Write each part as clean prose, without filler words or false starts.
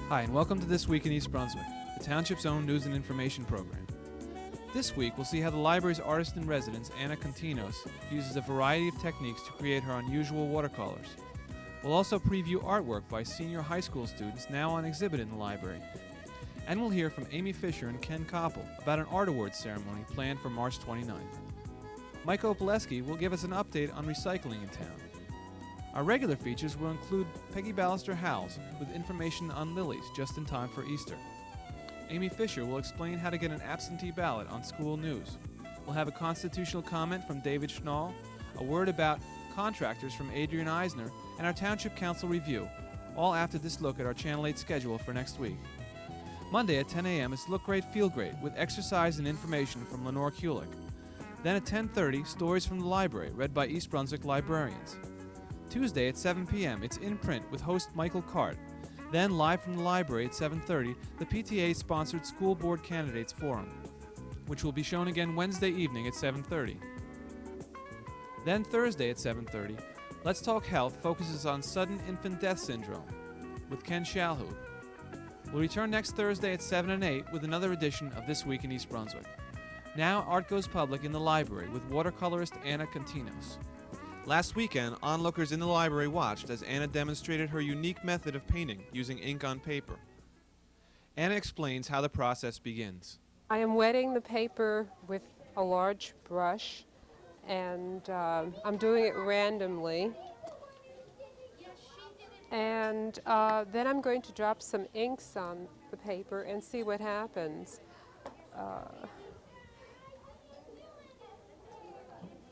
Hi, and welcome to This Week in East Brunswick, the township's own news and information program. This week, we'll see how the library's artist-in-residence, Anna Continos, uses a variety of techniques to create her unusual watercolors. We'll also preview artwork by senior high school students now on exhibit in the library. And we'll hear from Amy Fisher and Ken Koppel about an art awards ceremony planned for March 29th. Mike Opaleski will give us an update on recycling in town. Our regular features will include Pegi Ballister-Howells with information on Lillies just in time for Easter. Amy Fisher will explain how to get an absentee ballot on school news. We'll have a constitutional comment from David Schnall, a word about contractors from Adrian Eisner, and our Township Council review, all after this look at our Channel 8 schedule for next week. Monday at 10 a.m. is Look Great, Feel Great with exercise and information from Lenore Kulik. Then at 10:30, stories from the library read by East Brunswick librarians. Tuesday at 7 p.m., it's In Print with host Michael Cart. Then, live from the library at 7:30, the PTA-sponsored School Board Candidates Forum, which will be shown again Wednesday evening at 7:30. Then Thursday at 7:30, Let's Talk Health focuses on sudden infant death syndrome with Ken Shalhoub. We'll return next Thursday at 7 and 8 with another edition of This Week in East Brunswick. Now, art goes public in the library with watercolorist Anna Continos. Last weekend, onlookers in the library watched as Anna demonstrated her unique method of painting using ink on paper. Anna explains how the process begins. I am wetting the paper with a large brush, and I'm doing it randomly. And then I'm going to drop some inks on the paper and see what happens.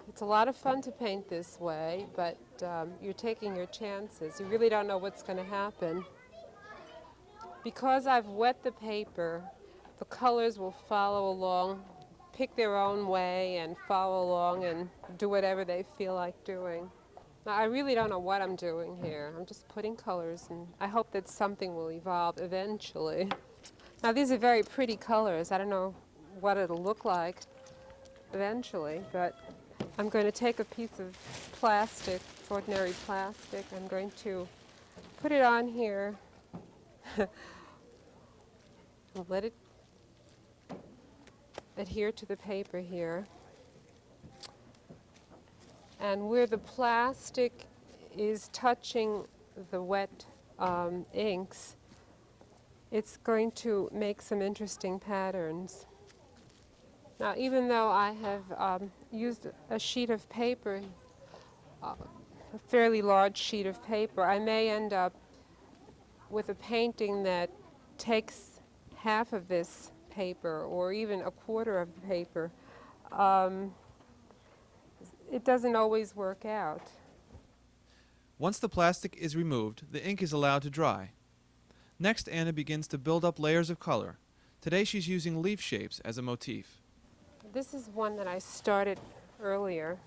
It's a lot of fun to paint this way, but you're taking your chances. You really don't know what's going to happen. Because I've wet the paper, the colors will follow along, pick their own way and follow along and do whatever they feel like doing. Now, I really don't know what I'm doing here. I'm just putting colors, and I hope that something will evolve eventually. Now, these are very pretty colors. I don't know what it'll look like eventually, but I'm going to take a piece of plastic, ordinary plastic. I'm going to put it on here. I'll let it adhere to the paper here. And where the plastic is touching the wet inks, it's going to make some interesting patterns. Now, even though I have used a sheet of paper, a fairly large sheet of paper, I may end up with a painting that takes half of this paper or even a quarter of the paper. It doesn't always work out. Once the plastic is removed, the ink is allowed to dry. Next, Anna begins to build up layers of color. Today she's using leaf shapes as a motif. This is one that I started earlier.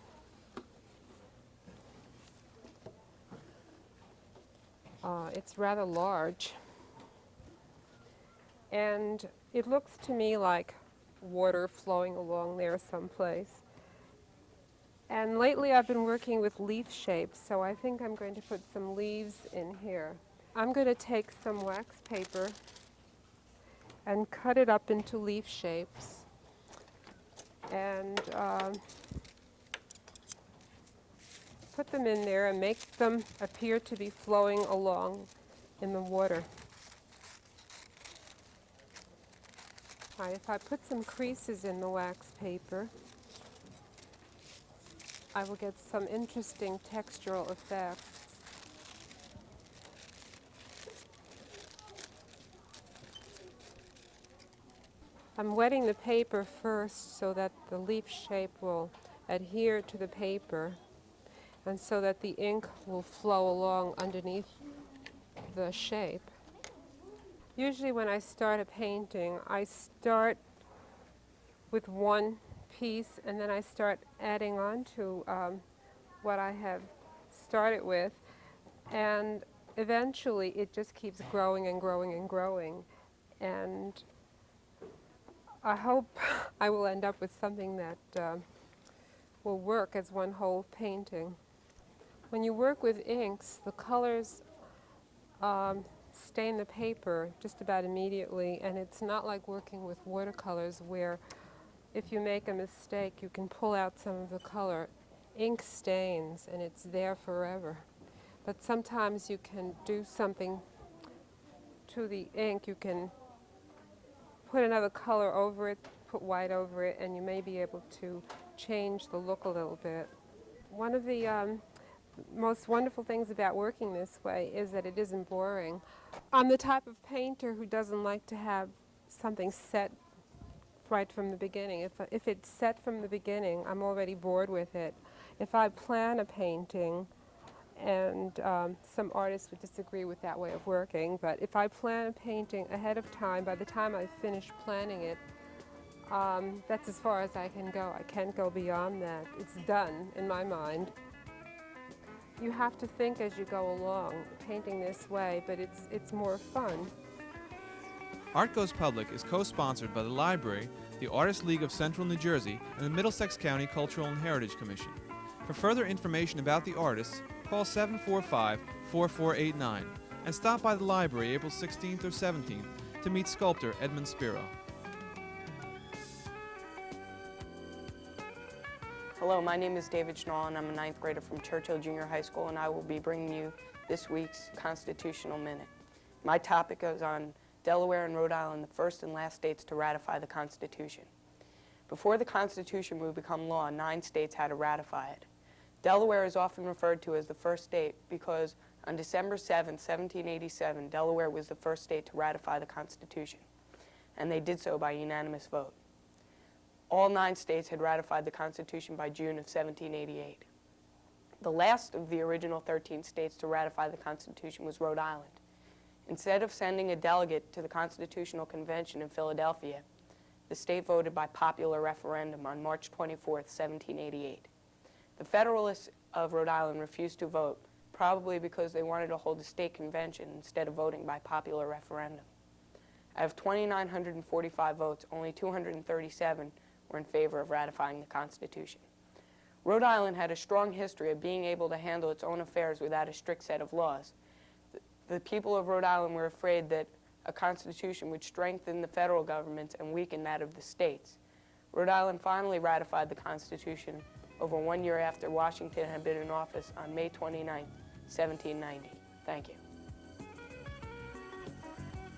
It's rather large. And it looks to me like water flowing along there someplace. And lately I've been working with leaf shapes, so I think I'm going to put some leaves in here. I'm going to take some wax paper and cut it up into leaf shapes. And put them in there and make them appear to be flowing along in the water. All right, if I put some creases in the wax paper, I will get some interesting textural effects. I'm wetting the paper first so that the leaf shape will adhere to the paper and so that the ink will flow along underneath the shape. Usually when I start a painting, I start with one piece and then I start adding on to what I have started with, and eventually it just keeps growing and growing and growing, and I hope I will end up with something that will work as one whole painting. When you work with inks, the colors stain the paper just about immediately, and it's not like working with watercolors where if you make a mistake you can pull out some of the color. Ink stains and it's there forever. But sometimes you can do something to the ink. You can put another color over it, put white over it, and you may be able to change the look a little bit. One of the most wonderful things about working this way is that it isn't boring. I'm the type of painter who doesn't like to have something set right from the beginning. If it's set from the beginning, I'm already bored with it. If I plan a painting, and some artists would disagree with that way of working, but if I plan a painting ahead of time, by the time I finish planning it, that's as far as I can go. I can't go beyond that. It's done in my mind. You have to think as you go along, painting this way, but it's more fun. Art Goes Public is co-sponsored by the Library, the Artists League of Central New Jersey, and the Middlesex County Cultural and Heritage Commission. For further information about the artists, call 745-4489 and stop by the library April 16th or 17th to meet sculptor Edmund Spiro. Hello, my name is David Schnall and I'm a 9th grader from Churchill Junior High School, and I will be bringing you this week's Constitutional Minute. My topic is on Delaware and Rhode Island, the first and last states to ratify the Constitution. Before the Constitution would become law, 9 states had to ratify it. Delaware is often referred to as the first state because on December 7, 1787, Delaware was the first state to ratify the Constitution, and they did so by unanimous vote. All 9 states had ratified the Constitution by June of 1788. The last of the original 13 states to ratify the Constitution was Rhode Island. Instead of sending a delegate to the Constitutional Convention in Philadelphia, the state voted by popular referendum on March 24, 1788. The Federalists of Rhode Island refused to vote, probably because they wanted to hold a state convention instead of voting by popular referendum. Out of 2,945 votes, only 237 were in favor of ratifying the Constitution. Rhode Island had a strong history of being able to handle its own affairs without a strict set of laws. The people of Rhode Island were afraid that a constitution would strengthen the federal government and weaken that of the states. Rhode Island finally ratified the Constitution over 1 year after Washington had been in office on May 29, 1790. Thank you.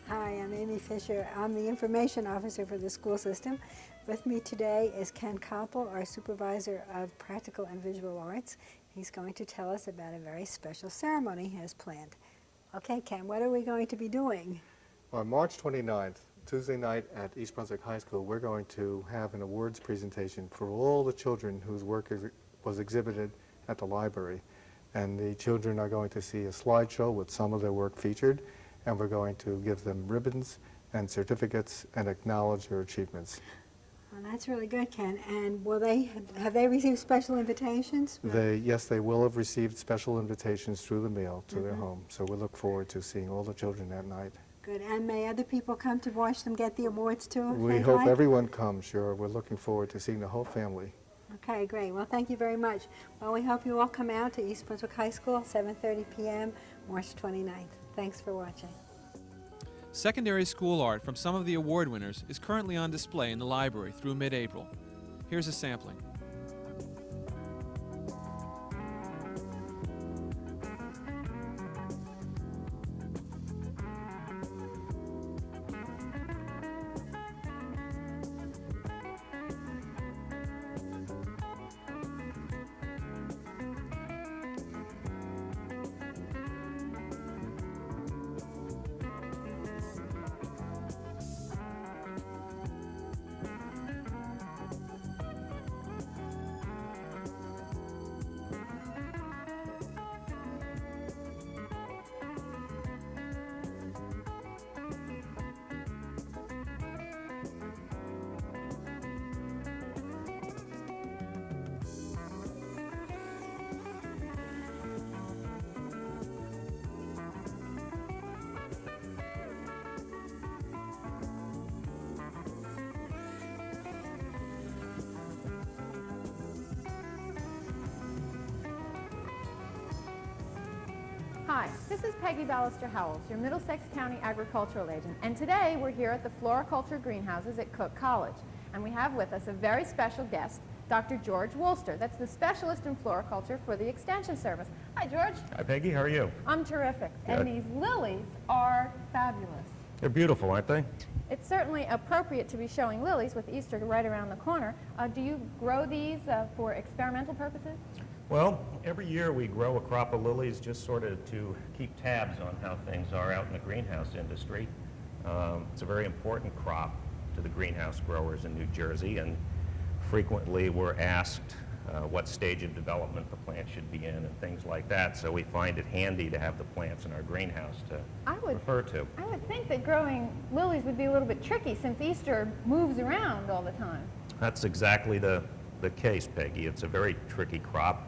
Hi, I'm Amy Fisher. I'm the information officer for the school system. With me today is Ken Koppel, our supervisor of practical and visual arts. He's going to tell us about a very special ceremony he has planned. Okay, Ken, what are we going to be doing? On March 29th, Tuesday night at East Brunswick High School, we're going to have an awards presentation for all the children whose work was exhibited at the library. And the children are going to see a slideshow with some of their work featured, and we're going to give them ribbons and certificates and acknowledge their achievements. Well, that's really good, Ken. And have they received special invitations? Yes, they will have received special invitations through the mail to their home. So we look forward to seeing all the children that night. Good. And may other people come to watch them get the awards too? We hope everyone comes, sure. We're looking forward to seeing the whole family. Okay, great. Well, thank you very much. Well, we hope you all come out to East Brunswick High School, 7:30 p.m., March 29th. Thanks for watching. Secondary school art from some of the award winners is currently on display in the library through mid-April. Here's a sampling. Hi, this is Peggy Ballister-Howells, your Middlesex County agricultural agent, and today we're here at the floriculture greenhouses at Cook College, and we have with us a very special guest, Dr. George Woolster. That's the specialist in floriculture for the Extension Service. Hi, George. Hi, Peggy. How are you? I'm terrific. Good. And these lilies are fabulous. They're beautiful, aren't they? It's certainly appropriate to be showing lilies with Easter right around the corner. Do you grow these for experimental purposes? Well, every year we grow a crop of lilies just sort of to keep tabs on how things are out in the greenhouse industry. It's a very important crop to the greenhouse growers in New Jersey, and frequently we're asked what stage of development the plant should be in and things like that, so we find it handy to have the plants in our greenhouse to refer to. I would think that growing lilies would be a little bit tricky since Easter moves around all the time. That's exactly the case, Peggy. It's a very tricky crop.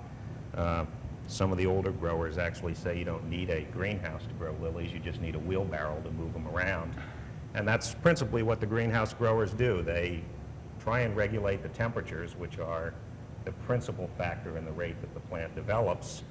Some of the older growers actually say you don't need a greenhouse to grow lilies, you just need a wheelbarrow to move them around. And that's principally what the greenhouse growers do. They try and regulate the temperatures, which are the principal factor in the rate that the plant develops,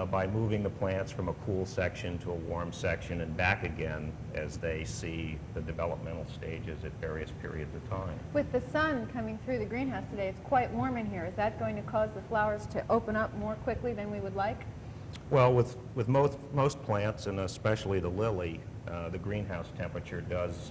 by moving the plants from a cool section to a warm section and back again as they see the developmental stages at various periods of time. With the sun coming through the greenhouse today, it's quite warm in here. Is that going to cause the flowers to open up more quickly than we would like? Well, with most plants, and especially the lily, the greenhouse temperature does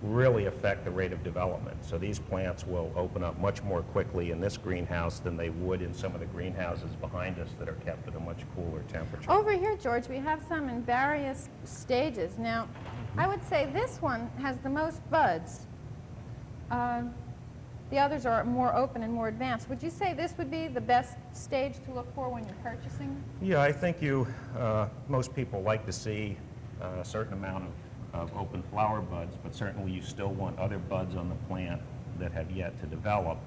really affect the rate of development. So these plants will open up much more quickly in this greenhouse than they would in some of the greenhouses behind us that are kept at a much cooler temperature. Over here, George, we have some in various stages. Now, I would say this one has the most buds. The others are more open and more advanced. Would you say this would be the best stage to look for when you're purchasing? Yeah, I think most people like to see a certain amount of open flower buds, but certainly you still want other buds on the plant that have yet to develop.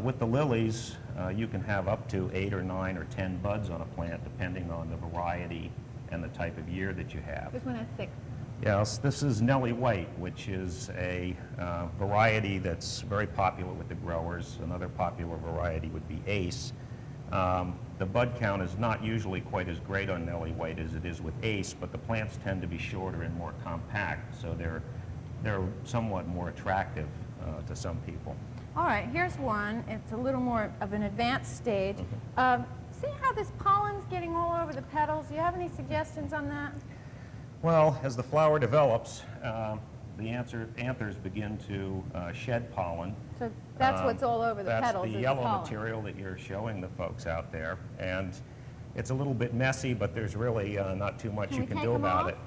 With the lilies, you can have up to 8 or 9 or 10 buds on a plant depending on the variety and the type of year that you have. This one has 6. Yes, this is Nellie White, which is a variety that's very popular with the growers. Another popular variety would be Ace. The bud count is not usually quite as great on Nellie White as it is with Ace, but the plants tend to be shorter and more compact, so they're somewhat more attractive to some people. All right, here's one. It's a little more of an advanced stage. See how this pollen's getting all over the petals? Do you have any suggestions on that? Well, as the flower develops, the anthers begin to shed pollen. So that's what's all over the petals. That's the is yellow pollen. material that you're showing the folks out there. And it's a little bit messy, but there's really not too much you can do about it.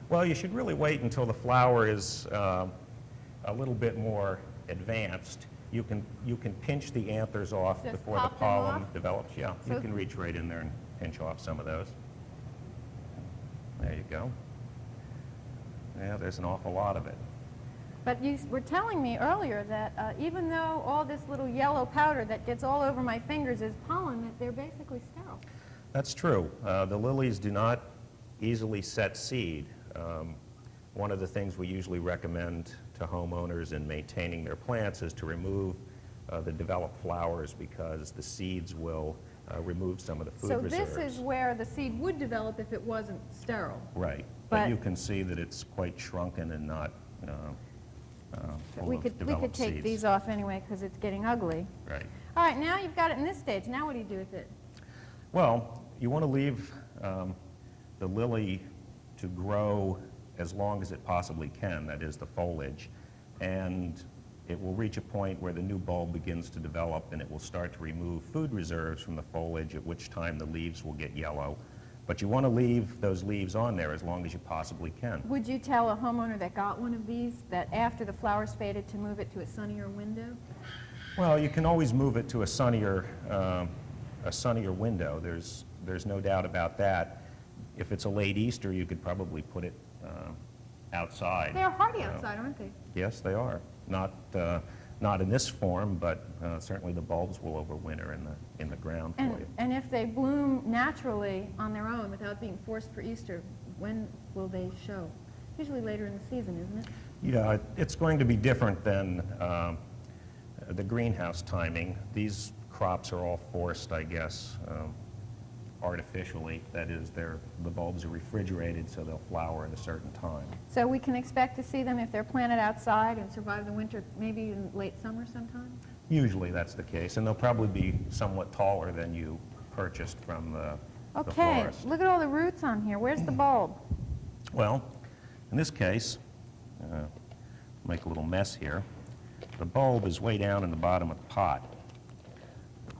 Well, you should really wait until the flower is a little bit more advanced. You can pinch the anthers off Just before the pop them pollen off? develops. Yeah, So you can reach right in there and pinch off some of those. There you go. Yeah, there's an awful lot of it. But you were telling me earlier that even though all this little yellow powder that gets all over my fingers is pollen, that they're basically sterile. That's true. The lilies do not easily set seed. One of the things we usually recommend to homeowners in maintaining their plants is to remove the developed flowers, because the seeds will remove some of the food reserves. So this is where the seed would develop if it wasn't sterile. Right. But you can see that it's quite shrunken and not full We of could developed take seeds. these off anyway because it's getting ugly. Right. All right, now you've got it in this stage. Now what do you do with it? Well, you want to leave the lily to grow as long as it possibly can, that is the foliage, and it will reach a point where the new bulb begins to develop and it will start to remove food reserves from the foliage, at which time the leaves will get yellow. But you want to leave those leaves on there as long as you possibly can. Would you tell a homeowner that got one of these that after the flowers faded to move it to a sunnier window? Well, you can always move it to a sunnier window. There's no doubt about that. If it's a late Easter, you could probably put it outside. They're hardy outside, aren't they? Yes, they are. Not in this form, but certainly the bulbs will overwinter in the ground for you. And if they bloom naturally on their own without being forced for Easter, when will they show? Usually later in the season, isn't it? Yeah, it's going to be different than the greenhouse timing. These crops are all forced, I guess, artificially. That is, the bulbs are refrigerated so they'll flower at a certain time. So we can expect to see them if they're planted outside and survive the winter, maybe in late summer sometime? Usually that's the case, and they'll probably be somewhat taller than you purchased from the Okay, florist. look at all the roots on here. Where's the bulb? Well, in this case, make a little mess here. The bulb is way down in the bottom of the pot.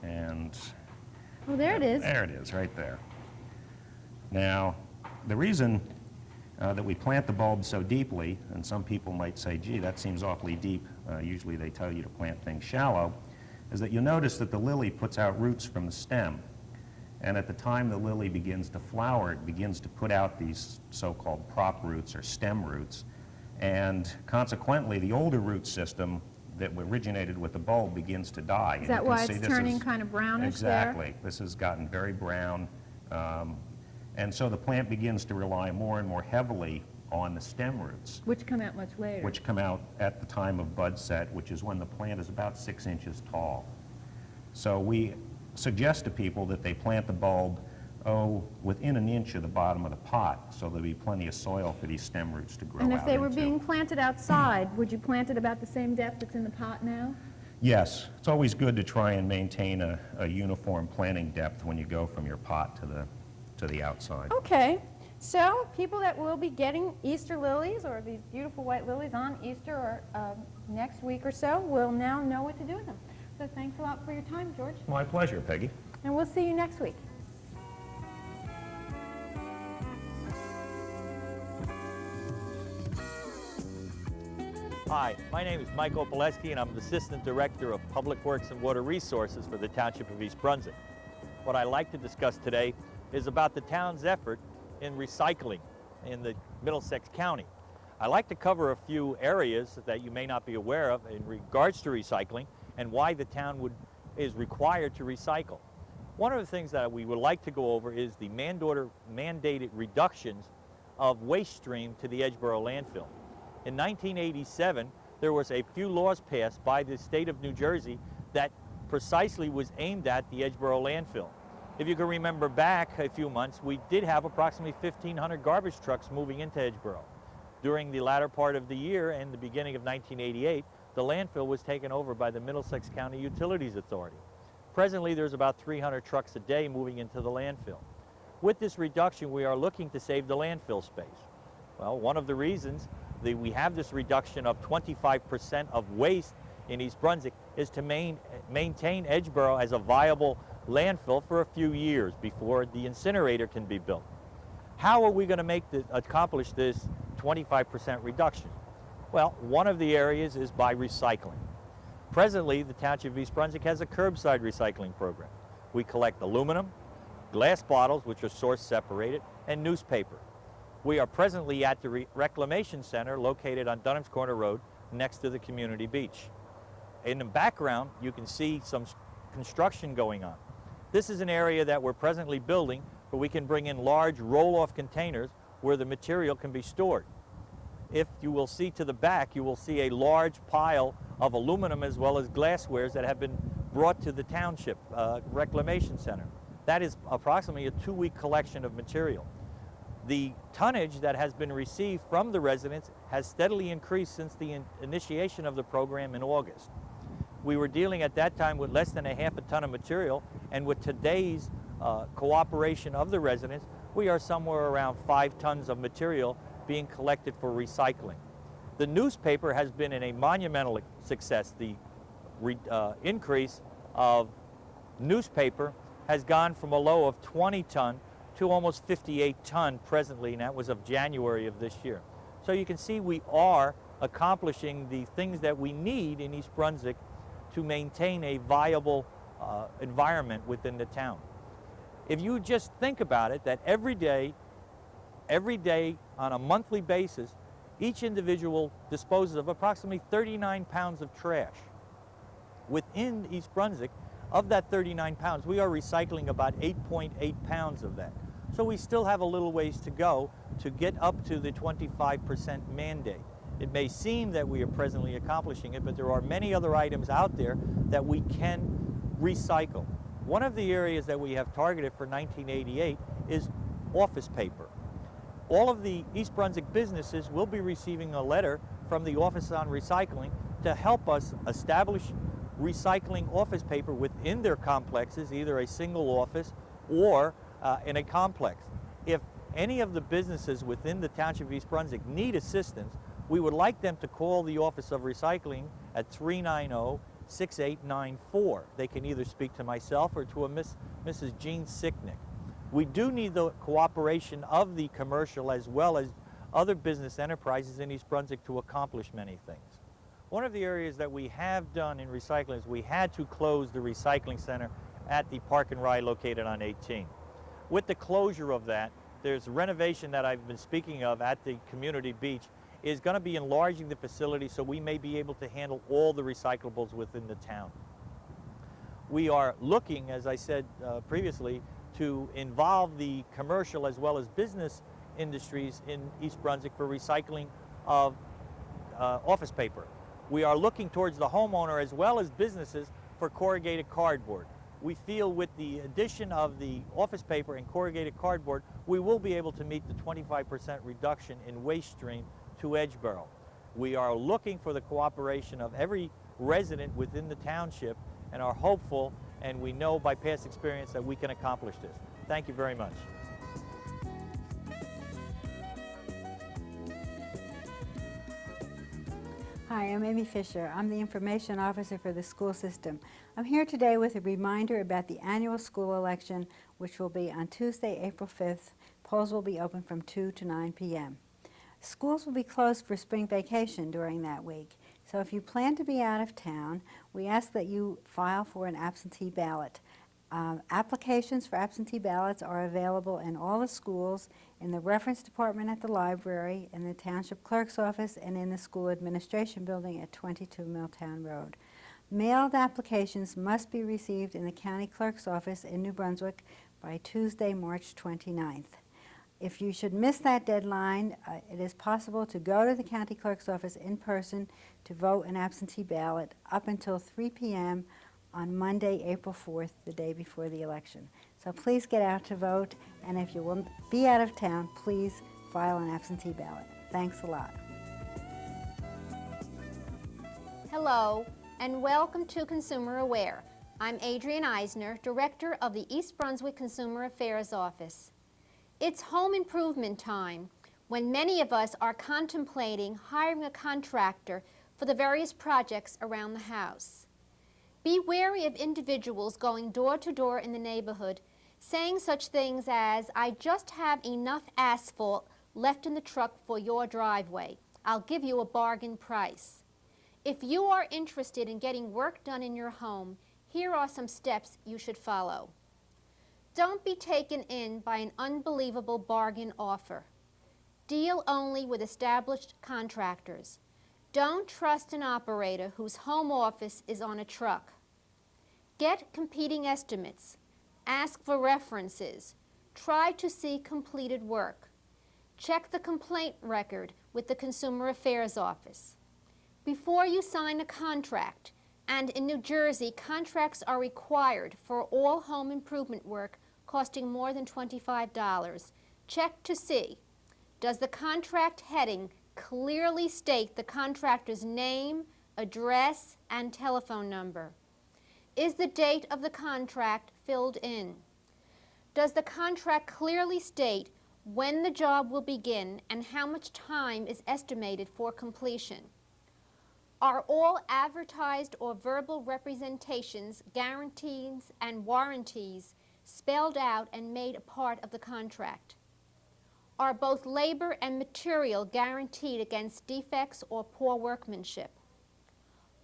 And Oh, there it is. there it is, right there. Now, the reason that we plant the bulb so deeply, and some people might say, gee, that seems awfully deep. Usually they tell you to plant things shallow, is that you'll notice that the lily puts out roots from the stem. And at the time the lily begins to flower, it begins to put out these so-called prop roots or stem roots. And consequently, the older root system that originated with the bulb begins to die. Is that why it's turning kind of brownish there? Exactly. This has gotten very brown. And so the plant begins to rely more and more heavily on the stem roots. Which come out much later. Which come out at the time of bud set, which is when the plant is about 6 inches tall. So we suggest to people that they plant the bulb, within an inch of the bottom of the pot, so there'll be plenty of soil for these stem roots to grow out And into. if they were being planted outside, would you plant it about the same depth that's in the pot now? Yes. It's always good to try and maintain a uniform planting depth when you go from your pot to the outside. Okay. So people that will be getting Easter lilies, or these beautiful white lilies on Easter or next week or so, will now know what to do with them. So thanks a lot for your time, George. My pleasure, Peggy. And we'll see you next week. Hi, my name is Mike Opaleski, and I'm the Assistant Director of Public Works and Water Resources for the Township of East Brunswick. What I'd like to discuss today is about the town's effort in recycling in the Middlesex County. I'd like to cover a few areas that you may not be aware of in regards to recycling and why the town is required to recycle. One of the things that we would like to go over is the mandated reductions of waste stream to the Edgeboro landfill. In 1987, there was a few laws passed by the state of New Jersey that precisely was aimed at the Edgeboro landfill. If you can remember back a few months, we did have approximately 1,500 garbage trucks moving into Edgeboro. During the latter part of the year and the beginning of 1988, the landfill was taken over by the Middlesex County Utilities Authority. Presently, there's about 300 trucks a day moving into the landfill. With this reduction, we are looking to save the landfill space. Well, one of the reasons that we have this reduction of 25% of waste in East Brunswick is to maintain Edgeboro as a viable landfill for a few years before the incinerator can be built. How are we going to accomplish this 25% reduction? Well, one of the areas is by recycling. Presently, the Township of East Brunswick has a curbside recycling program. We collect aluminum, glass bottles, which are source separated, and newspaper. We are presently at the Reclamation Center located on Dunham's Corner Road next to the community beach. In the background, you can see some construction going on. This is an area that we're presently building where we can bring in large roll-off containers where the material can be stored. If you will see to the back, you will see a large pile of aluminum as well as glasswares that have been brought to the Township Reclamation Center. That is approximately a 2-week collection of material. The tonnage that has been received from the residents has steadily increased since the initiation of the program in August. We were dealing at that time with less than a half a ton of material, and with today's cooperation of the residents, we are somewhere around 5 tons of material being collected for recycling. The newspaper has been a monumental success. The increase of newspaper has gone from a low of 20 ton to almost 58 ton presently, and that was of January of this year. So you can see we are accomplishing the things that we need in East Brunswick to maintain a viable environment within the town. If you just think about it, that every day on a monthly basis, each individual disposes of approximately 39 pounds of trash. Within East Brunswick, of that 39 pounds, we are recycling about 8.8 pounds of that. So we still have a little ways to go to get up to the 25% mandate. It may seem that we are presently accomplishing it, but there are many other items out there that we can recycle. One of the areas that we have targeted for 1988 is office paper. All of the East Brunswick businesses will be receiving a letter from the Office on Recycling to help us establish recycling office paper within their complexes, either a single office or in a complex. If any of the businesses within the Township of East Brunswick need assistance, we would like them to call the Office of Recycling at 390-6894. They can either speak to myself or to a Mrs. Jean Sicknick. We do need the cooperation of the commercial as well as other business enterprises in East Brunswick to accomplish many things. One of the areas that we have done in recycling is we had to close the recycling center at the Park and Ride located on 18. With the closure of that, there's renovation that I've been speaking of at the community beach is going to be enlarging the facility so we may be able to handle all the recyclables within the town. We are looking, as I said previously, to involve the commercial as well as business industries in East Brunswick for recycling of office paper. We are looking towards the homeowner as well as businesses for corrugated cardboard. We feel with the addition of the office paper and corrugated cardboard, we will be able to meet the 25% reduction in waste stream to Edgeboro. We are looking for the cooperation of every resident within the township and are hopeful, and we know by past experience that we can accomplish this. Thank you very much. Hi, I'm Amy Fisher. I'm the Information Officer for the school system. I'm here today with a reminder about the annual school election, which will be on Tuesday, April 5th. Polls will be open from 2 to 9 p.m. Schools will be closed for spring vacation during that week. So if you plan to be out of town, we ask that you file for an absentee ballot. Applications for absentee ballots are available in all the schools, in the reference department at the library, in the township clerk's office, and in the school administration building at 22 Milltown Road. Mailed applications must be received in the county clerk's office in New Brunswick by Tuesday, March 29th. If you should miss that deadline, it is possible to go to the county clerk's office in person to vote an absentee ballot up until 3 p.m. on Monday, April 4th, the day before the election. So please get out to vote, and if you will be out of town, please file an absentee ballot. Thanks a lot. Hello, and welcome to Consumer Aware. I'm Adrienne Eisner, Director of the East Brunswick Consumer Affairs Office. It's home improvement time, when many of us are contemplating hiring a contractor for the various projects around the house. Be wary of individuals going door to door in the neighborhood saying such things as, "I just have enough asphalt left in the truck for your driveway. I'll give you a bargain price." If you are interested in getting work done in your home, here are some steps you should follow. Don't be taken in by an unbelievable bargain offer. Deal only with established contractors. Don't trust an operator whose home office is on a truck. Get competing estimates. Ask for references. Try to see completed work. Check the complaint record with the Consumer Affairs Office. Before you sign a contract, and in New Jersey, contracts are required for all home improvement work costing more than $25. Check to see, does the contract heading clearly state the contractor's name, address, and telephone number? Is the date of the contract filled in? Does the contract clearly state when the job will begin and how much time is estimated for completion? Are all advertised or verbal representations, guarantees, and warranties spelled out and made a part of the contract? Are both labor and material guaranteed against defects or poor workmanship?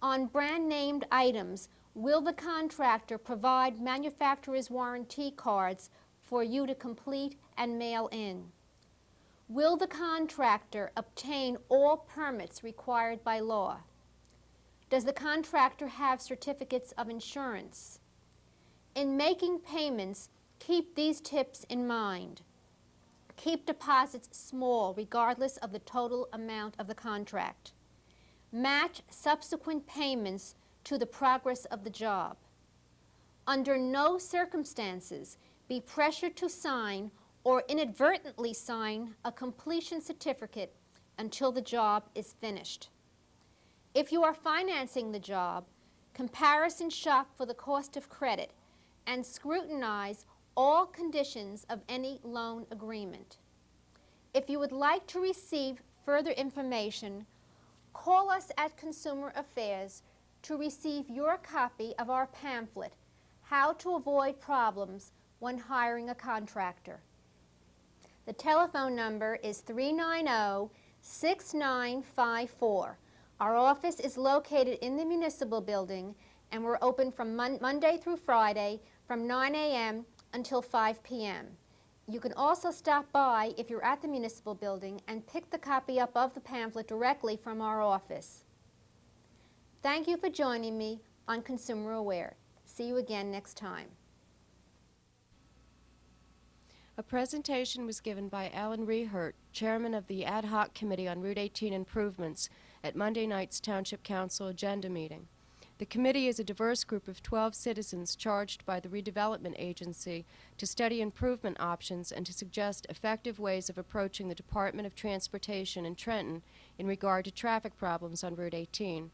On brand-named items, will the contractor provide manufacturer's warranty cards for you to complete and mail in? Will the contractor obtain all permits required by law? Does the contractor have certificates of insurance? In making payments, keep these tips in mind. Keep deposits small regardless of the total amount of the contract. Match subsequent payments to the progress of the job. under no circumstances be pressured to sign or inadvertently sign a completion certificate until the job is finished. If you are financing the job, comparison shop for the cost of credit and scrutinize all conditions of any loan agreement. If you would like to receive further information, call us at Consumer Affairs to receive your copy of our pamphlet, How to Avoid Problems When Hiring a Contractor. The telephone number is 390-6954. Our office is located in the municipal building, and we're open from Monday through Friday from 9 a.m. until 5 p.m. You can also stop by if you're at the municipal building and pick the copy up of the pamphlet directly from our office. Thank you for joining me on Consumer Aware. See you again next time. A presentation was given by Alan Rehert, chairman of the Ad Hoc Committee on Route 18 Improvements, at Monday night's Township Council agenda meeting. The committee is a diverse group of 12 citizens charged by the Redevelopment Agency to study improvement options and to suggest effective ways of approaching the Department of Transportation in Trenton in regard to traffic problems on Route 18.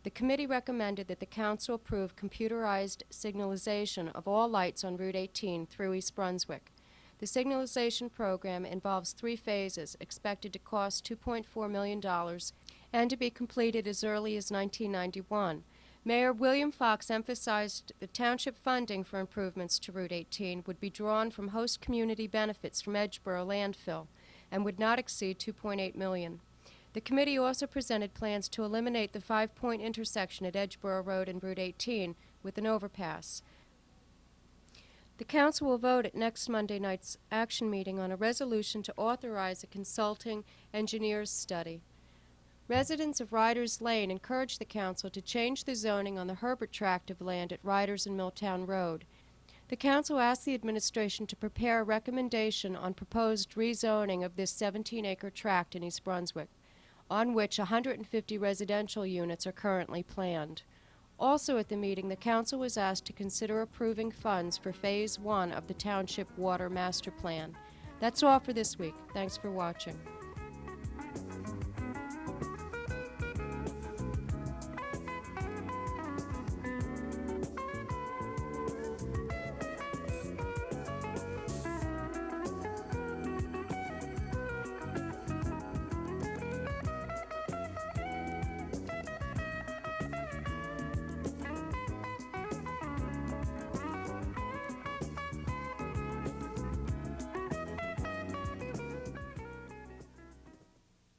The committee recommended that the council approve computerized signalization of all lights on Route 18 through East Brunswick. The signalization program involves 3 phases, expected to cost $2.4 million, and to be completed as early as 1991. Mayor William Fox emphasized the township funding for improvements to Route 18 would be drawn from host community benefits from Edgeboro landfill and would not exceed $2.8 million. The committee also presented plans to eliminate the 5-point intersection at Edgeboro Road and Route 18 with an overpass. The council will vote at next Monday night's action meeting on a resolution to authorize a consulting engineer's study. Residents of Riders Lane encouraged the council to change the zoning on the Herbert tract of land at Riders and Milltown Road. The council asked the administration to prepare a recommendation on proposed rezoning of this 17-acre tract in East Brunswick, on which 150 residential units are currently planned. Also at the meeting, the council was asked to consider approving funds for Phase 1 of the Township Water Master Plan. That's all for this week. Thanks for watching.